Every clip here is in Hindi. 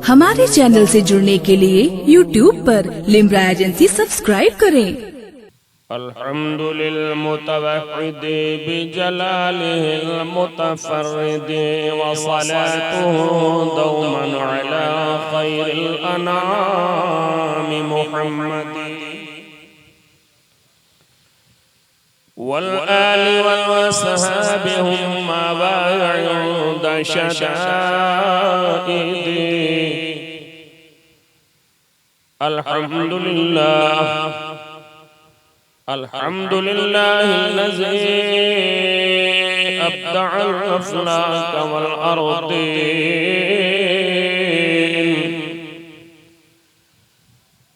हमारे चैनल से जुड़ने के लिए YouTube पर लिम्रा एजेंसी सब्सक्राइब करें। अल्हम्दुलिल मुतवहिद बिजलालिल मुतफर्रिद व सलातुहु दौमन अला खैरिल अनाम मुहम्मद वल आलि वल वसहाबि हुम्मा बायउद शदाइद। अल्हम्दुलिल्लाह अल्हम्दुलिल्लाहिल्लज़ी अब्दअल अफ़लाक वल अर्दीन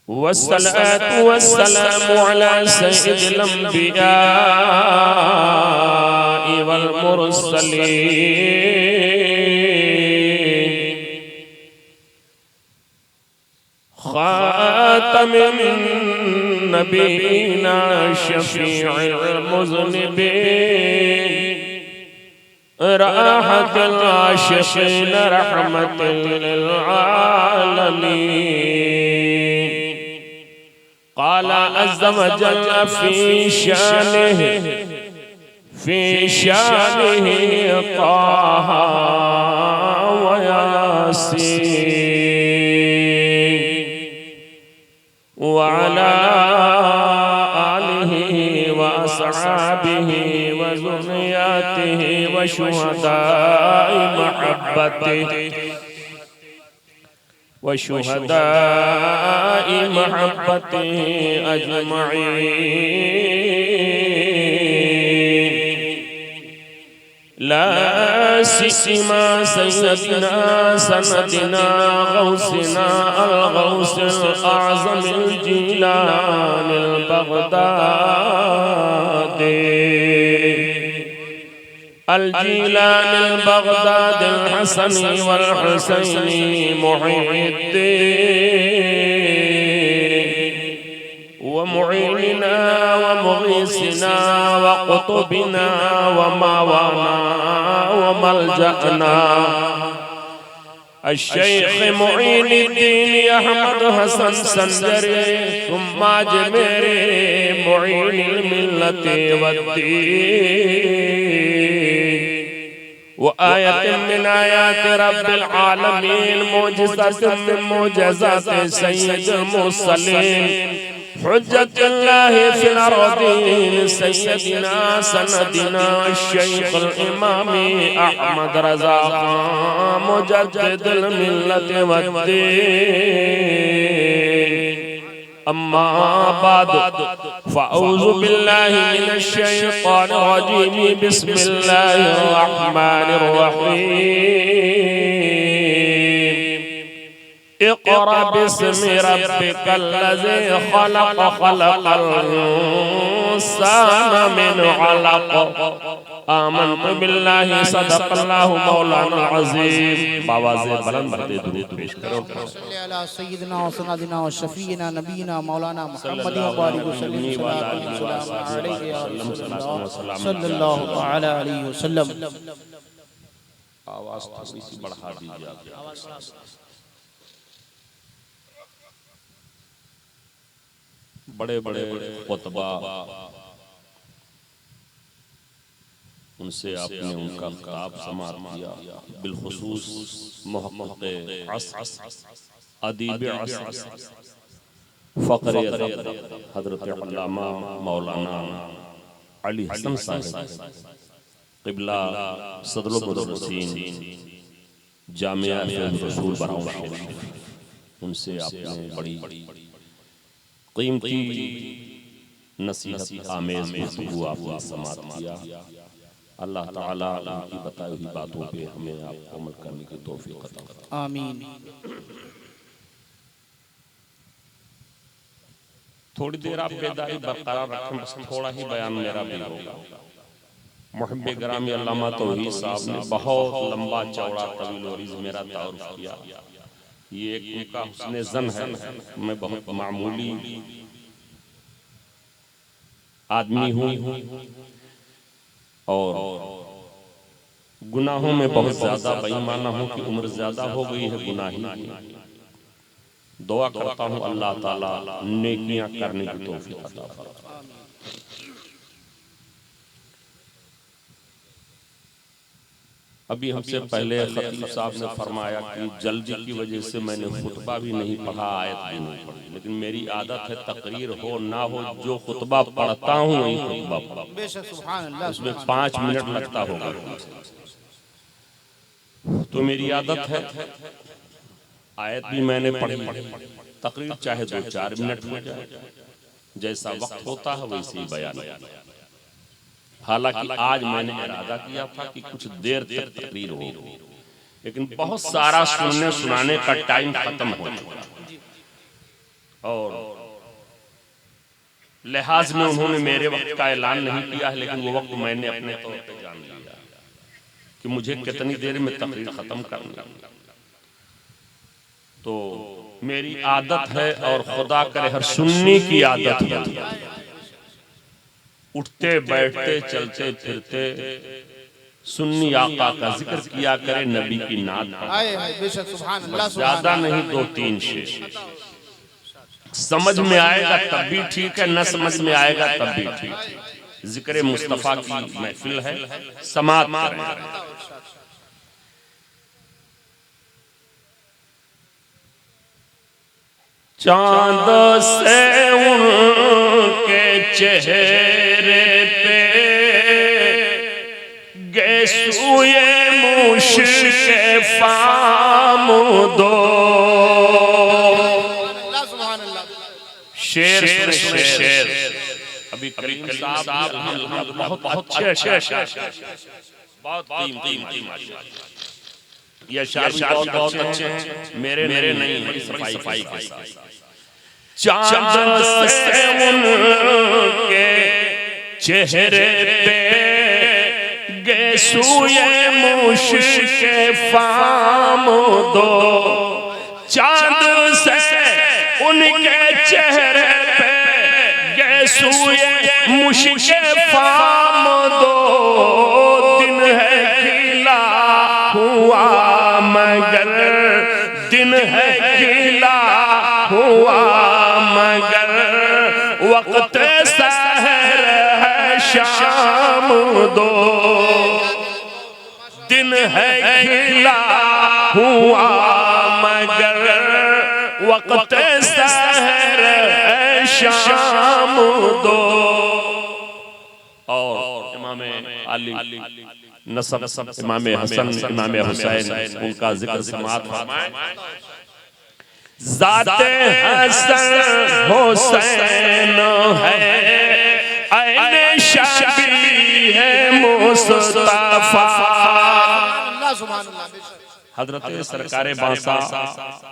वस्सलातु वस्सलामु अला सय्यिदिल अंबियाइ वल मुरसलीन खातमिन नबीना शफीउल मुज़निबीन राहतुल आशिक़ीन रहमतुल लिल आलमीन। क़ाला अज़्ज़ व जल्ल फ़ी शानिही ताहा व यासीन व अला आलिही व अस्हाबिही व ज़ुर्रिय्यतिही व शुहदाए महब्बतिही व शुहदाए महब्बतिही अजमईन। ला सिमा सय्यदना सनदना गौसना अल गौसिल आज़मिल जीलानिल बगदादी अल जीलानिल बगदादिल हसनी वल हुसैनी मुहिद्दीन व मुईनिना व मुगीसिना व कुतुबिना व मावाना व मलजअना अश-शेख मुईनुद्दीन अहमद हसन संजरी सुम्मा अजमेरी मुईनुल मिल्लति वद्दीन व आयतिन मिन आयाति रब्बिल आलमीन मुअजिज़तिन मिन मुअजिज़ाति सय्यिदिल मुरसलीन हुज्जतुल्लाहि फिल अर्दीन सय्यदिना सनदिना शेखुल इमामी अहमद रज़ा मुजद्दिदुल मिल्लति वद्दीन। अम्मा बाद फ़अऊज़ु बिल्लाहि मिनश शैतानिर रजीम बिस्मिल्लाहिर रहमानिर रहीम। इक़रा बिस्मि रब्बिकल्लज़ी ख़लक़ ख़लक़ल इंसाना मिन अलक़। आमन्तु बिल्लाहि सदक़ल्लाहु मौलाना अज़ीम। बावाज़े बुलंद भरते दुरूद पेश करो। सल्ली अला सय्यिदिना व सनदिना व शफ़ीना नबीना मौलाना मुहम्मद व बारिक वसल्लम सल्लल्लाहु अलैहि वसल्लम। आवाज़ थोड़ी सी बढ़ा दीजिए आप। बड़े बड़े खुतबा उनसे आपने उनका खिताब समाअत किया। बिलखुसूस मुहक़्क़िक़ अस्र अदीब अस्र फ़क़्र हज़रत अल्लामा मौलाना अली हसन साहिब क़िबला सदरुल मुदर्रिसीन जामिया रसूल बरौन शरीफ, उनसे आपने बड़ी कीमती नसीहत आमेज़ गुफ्तगू आपने समाअत किया। अल्लाह ताला उनकी बताई हुई बातों पे हमें आपको अमल करने की तौफीक अता फरमाए। आमीन। थोड़ी देर आप बेदारी बरकरार रखें, बस थोड़ा ही बयान मेरा भी होगा। मुहब्बे गिरामी अल्लामा तौहीद साहब ने बहुत लंबा चौड़ा तवील वरीज़ मेरा तारुफ किया। ये एक उनका हुस्न ज़न है। मैं बहुत मामूली आदमी हूँ और गुनाहों में बहुत ज्यादा बेईमाना हूं कि उम्र ज्यादा हो गई है गुनाही की। दुआ करता हूं अल्लाह ताला नेकियां करने की तौफीक अता फरमाए। अभी हमसे पहले खतीब साहब ने फरमाया कि जल्दी की वजह से मैंने खुतबा भी नहीं पढ़ा, आयत भी नहीं पढ़ी, लेकिन मेरी आदत है तकरीर हो ना हो जो खुतबा पढ़ता हूँ वही खुतबा पढ़ता, उसमें 5 मिनट लगता होगा। तो मेरी आदत है, आयत भी मैंने पढ़ी, तकरीर चाहे 2-4 मिनट हो जाए, जैसा वक्त होता है वैसे ही बयान। हालांकि आज मैंने इरादा किया था कि कुछ देर तक तकरीर हो, लेकिन बहुत सारा सुनने सुनाने का टाइम खत्म हो चुका और लिहाज में उन्होंने मेरे वक्त का ऐलान नहीं किया है, लेकिन वो वक्त मैंने अपने तौर पे जान लिया कि मुझे कितनी देर में तकरीर खत्म करनी है। तो मेरी आदत है और खुदा करे हर सुन्नी की आदत है, उठते बैठते चलते फिरते सुन्नी आका का जिक्र किया करे, नबी की नात पढ़े, ज्यादा नहीं 2-3 शेर। समझ में आएगा तब भी ठीक है, न समझ में आएगा तब भी ठीक है। जिक्र मुस्तफा की महफिल है, समात करें। चांद से उनके चेहरे पे गैसूए मुश्के फाम दो। शेर शेर अभी करीम साहब बहुत अच्छे बहुत ये शायर बहुत अच्छे हैं, मेरे नहीं, बड़ी सफाई के साथ। चांद से उनके चेहरे पे गैसूए मुश्के फाम दो। चांद से उनके चेहरे पे गैसूए मुश्के फाम दो। दिन है खिला हुआ मगर, दिन है खिला हुआ मगर, वक्त सहर है शाम दो। दिन है खिला हुआ मगर, वक्त सहर है शाम दो। और इमाम अली नसब इमाम हसन इमाम हुसैन उनका जिक्र समात फरमाए। ज़ाते हसन हुसैन है, ऐन शबी है मुस्तफा। हजरत सरकारे बांसा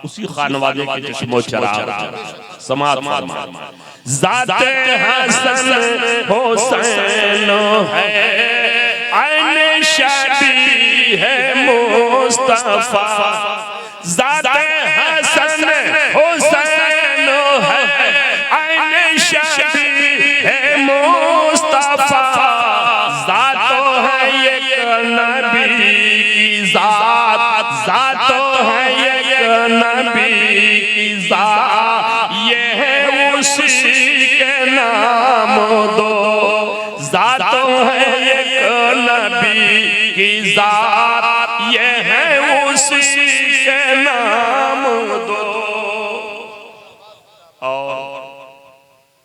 उसी खानवादे के चश्मो चराग समात फरमाए। ज़ाते हसन हुसैन है, ऐन शबी है मुस्तफा। ज़ाते हसन हुसैन है, ऐन शबी है मुस्तफा। ज़ातो है एक नबी की ज़ात, ज़ातो है एक नबी की ज़ात, ये है उसी के नाम दो। ज़ातो है एक नबी की ज़ात, ये है उसी के नाम दो। और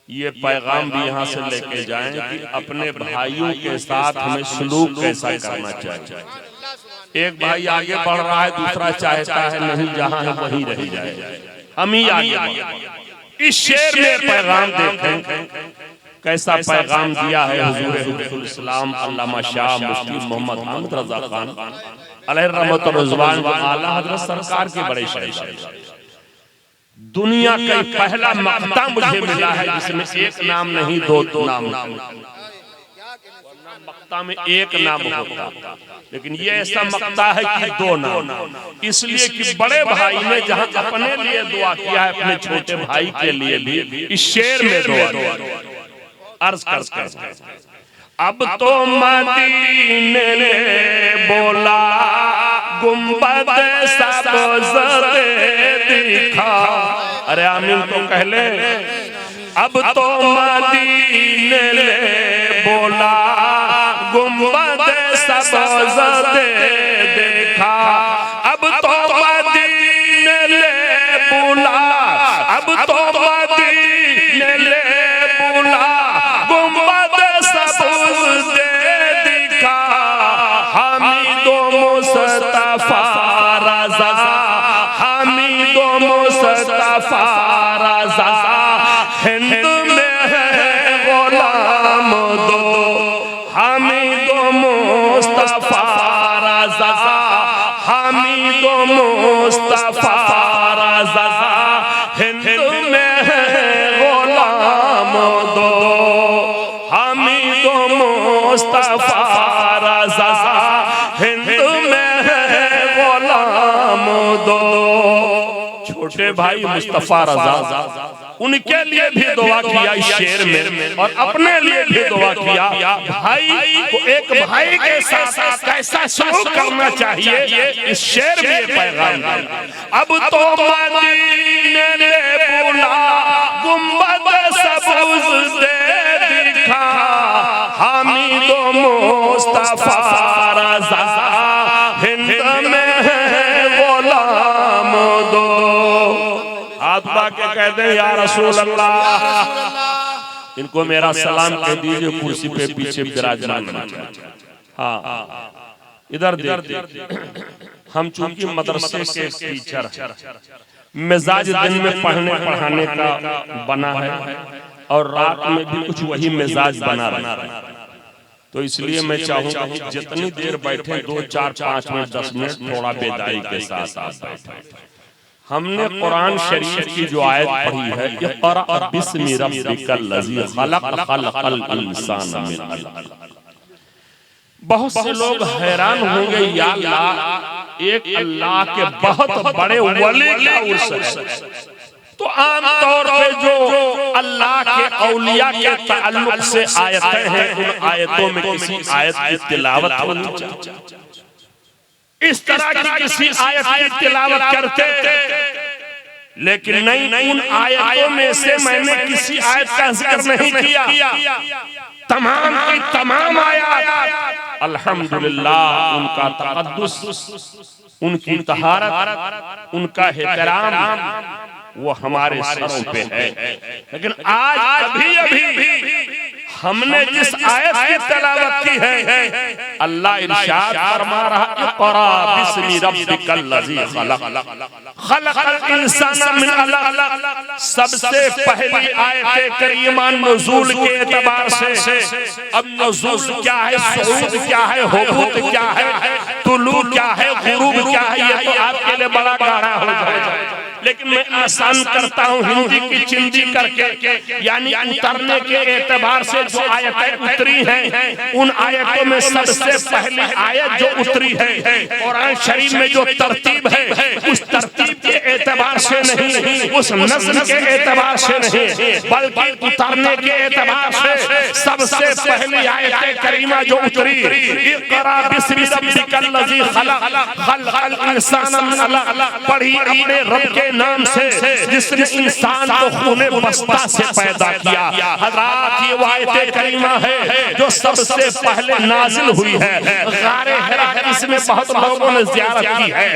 ये पैगाम भी यहाँ से लेके जाएं कि अपने भाइयों के साथ हमें सलूक कैसा करना चाहिए। एक भाई आगे बढ़ रहा है, दूसरा चाहता है नहीं जहाँ है वहीं रह जाए, हम ही आगे। इस शेर में पैगाम देखें कैसा पैगाम दिया है हुजूर हुजूर इस्लाम अल्लामा शाह मुफ्ती मोहम्मद हामिद रजा खान अलैहि रहमत व रिज़वान आला हज़रत सरकार के बड़े शायर। दुनिया का पहला मक्ता मुझे मिला है जिसमें एक नाम नहीं दो नाम, मक्ता में एक नाम होता, लेकिन ये ऐसा मक्ता है कि 2 नाम। इसलिए कि बड़े भाई ने जहां अपने लिए दुआ किया है, अपने छोटे भाई के लिए भी इस शेर में दुआ अर्ज कर अब तो मदीने ने बोला गुंबद सब्ज़ दिखा। अरे आमीन तो कह ले। अब तो मदीने ने बोला गुंबद सब्ज़ देखा। अब तो मदीने ने बोला, अब तो मदीने ने बोला गुंबद सब्ज़ दिखा। हमीदो मुस्तफा रज़ा, हमीदो मुस्तफा रज़ा, हिंद में है गुलाम दो। हमीदो मुस्तफा रज़ा, हमीदो मुस्तफा रज़ा, हिंद में है गुलाम दो। हमीदो मुस्तफा रज़ा, हिंद में है गुलाम दो। छोटे भाई मुस्तफा रज़ा उनके लिए भी दुआ किया इस शेर में, और अपने लिए भी दुआ किया। भाई को एक भाई के साथ कैसा सलूक करना चाहिए इस शेर में पैगाम। अब तो मदीने ने बोला गुंबद सब्ज़ दिखा। हमीदो मुस्तफा रज़ा, हिंद में है गुलाम दो। आत्मा के कहते हैं या रसूल अल्लाह, इनको मेरा सलाम कह दीजिए, कुर्सी पे पीछे विराजमान। हाँ इधर देख। हम चूंकि मदरसे के टीचर हैं, मिजाज दिन में पढ़ने पढ़ाने का बना है और रात में भी कुछ वही मिजाज बना रहा है, तो इसलिए मैं चाहूंगा कि जितनी देर बैठे 2, 4, 5 मिनट 10 मिनट थोड़ा बेदाई के साथ आप बैठे। हमने कुरान शरीफ की जो आयत पढ़ी है, इक़रा बिस्मि रब्बिकल लज़ी खलक़ल इंसान मिन अलक़। बहुत से लोग हैरान होंगे, या अल्लाह एक अल्लाह के बहुत बड़े वली का उर्स है, तो आम तौर पे जो अल्लाह के औलिया के ताल्लुक से आयतें हैं, उन आयतों में किसी आयत की तिलावत होनी चाहिए। इस तरह की किसी आयत की तिलावत करते, लेकिन नहीं, उन आयतों में से मैंने किसी आयत का जिक्र नहीं किया। तमाम की तमाम आयत अल्हम्दुलिल्लाह उनका तक़द्दुस, उनकी तहारत, उनका एहतराम वो हमारे सरों पे है। लेकिन आज अभी हमने जिस आयत की तिलावत की है, अल्लाह इरशाद फरमा रहा है इक़रा बिस्मि रब्बिकल लज़ी खलक़ल इंसाना मिन अलक़। सबसे पहली आयत करीमा नुज़ूल के एतबार से, अब नुज़ूल क्या है, सुऊद क्या है, हुबूत क्या है, तुलू क्या है, गुरूब क्या है, ये तो आपके लिए बड़ा गाढ़ा हो जाएगा। लेकिन मैं आसान करता हूँ हिंदी की चिंदी करके, यानी उतरने के एतबार से जो आयतें उतरी हैं, उन आयतों में सबसे पहली आयत जो उतरी है कुरान शरीफ में जो तरतीब है, उस तरतीब के एतबार से नहीं, उस नज़्म के एतबार से नहीं, बल्कि उतरने के एतबार से सबसे पहली आयत करीमा जो उतरी, इक़रा बिस्मि रब्बिकल लज़ी खलक़ल इंसाना मिन अलक़। पढ़िए अपने रब के नाम से जिसने इंसान को खूने बस्ता से पैदा किया। हज़रात ये आयत करीमा है जो सबसे पहले नाजिल हुई है। गारे हिरा, इसमें बहुत लोगों ने ज़ियारत की है।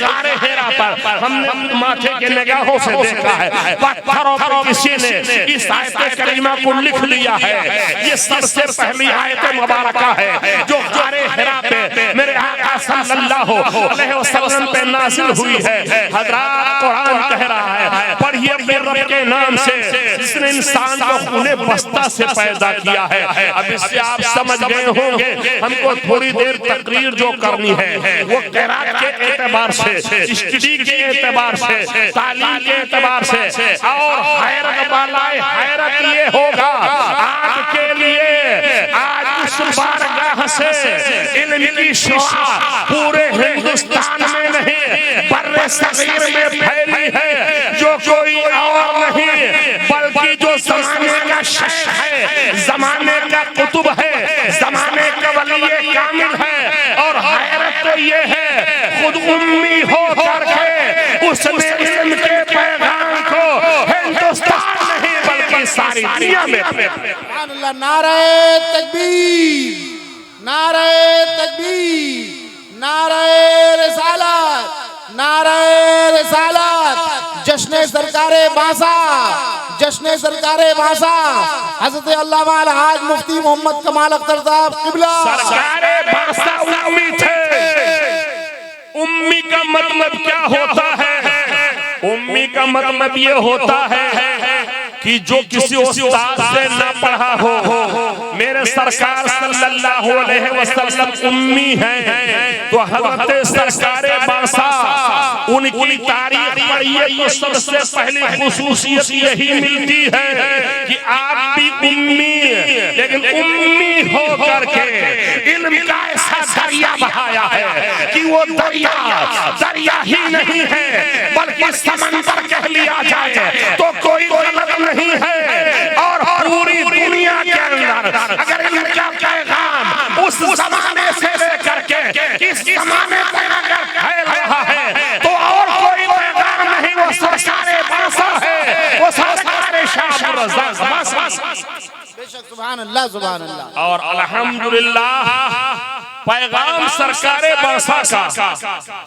गारे हिरा पर हमने माथे के निगाहों से देखा है, पत्थरों पर किसी ने इस आयत करीमा को लिख लिया है। ये सबसे पहली आयत मुबारका है जो गारे हिरा पे मेरे आका सल्लल्लाहु अलैहि वसल्लम पे नाजिल हुई है। हज़रात कुरान कह रहा है पढ़िए अपने रब के नाम से जिसने इंसान को खूने बस्ता से पैदा किया है। अब इससे आप समझ गए होंगे हमको थोड़ी देर तकरीर जो करनी है वो क़िराअत के एतबार से, स्टडी के एतबार से, तालीम के एतबार से, और हैरत वाला हैरत ये होगा आज के लिए, आज उस बारगाह से इल्म की शुआ पूरे हिंदुस्तान में नहीं बर्रे सगीर में फैली है, जो कोई और नहीं बल्कि जो जमाने का शेख है, जमाने का कुतुब है, ये है खुद उम्मी हो करके उसने इल्म के पैगाम को हिंदुस्तान नहीं बल्कि सारी दुनिया में सुभान अल्लाह। नारे तकबीर, नारे तकबीर, नारे रिसालत, नारे रिसालत। जश्न सरकारे बासा, जश्न सरकारे बासा। हजरत अल्लामा अलहाज मुफ्ती मोहम्मद कमाल अख्तर साहब किबला। सरकारे बासा उम्मी थे। उम्मी का मतलब क्या होता है? उम्मी का मतलब ये होता है कि जो किसी उस्ताद से ना पढ़ा हो। मेरे सरकार सल्लल्लाहु अलैहि वसल्लम उम्मी हैं, तो हज़रत सरकारे बासा उनकी तारीफ पढ़िए तो सबसे पहली खुसूसियत यही मिलती है कि आप भी उम्मी, लेकिन उम्मी हो करके इल्म का ऐसा दरिया बहाया है कि वो दरिया ही नहीं है बल्कि समंदर कह लिया जाए तो कोई गलत नहीं है। और पूरी दुनिया के अंदर अगर इनका पैगाम उस जमाने से लेकर के इस जमाने तक अगर फैल रहा है तो और कोई पैगाम नहीं, वो सरकारे बासा है, वो सरकारे शाह बस। बेशक सुभान अल्लाह, सुभान अल्लाह। और अल्हम्दुलिल्लाह पैगाम सरकारे बासा का